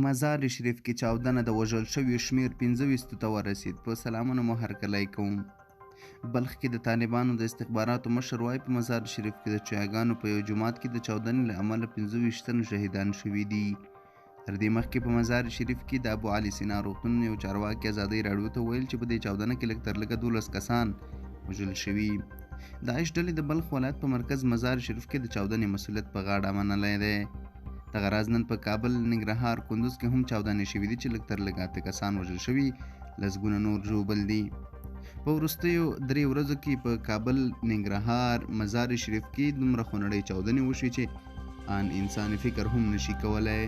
مزار شریف کې چاودنه د وژل شویو شمیر 25 ته ورسید. په سلامونه مو هرکلی کوم. بلخ کې د طالبانو د استخباراتو مشر وایي په مزار شریف کې د چیاګانو په یو جومات کې د چاودنې له امله 25 تن شهیدان شوي دي. تر دې مخکې په مزار شریف کې د ابو علي سینا روغتون یو چارواکي ازادۍ راډیو ته ویل چې په دې چاودنه کې لږ تر لږه 12 کسان وژل شوي. داعش ډلې د بلخ ولایت په مرکز مزار شریف کې د چاودنې مسؤلیت په غاړه منلی دی. دغه راز نن په کابل، ننګرهار، کندوز کې هم چاودنې شوي دي چې لږ تر لږه 8 کسان وژل شوي، لسګونه نور ژوبل دي. په وروستیو 3 ورځو کې په کابل، ننګرهار، مزار شریف کې دومره خونړۍ چاودنې وشوې چې ان انساني فکر هم نشي کولی.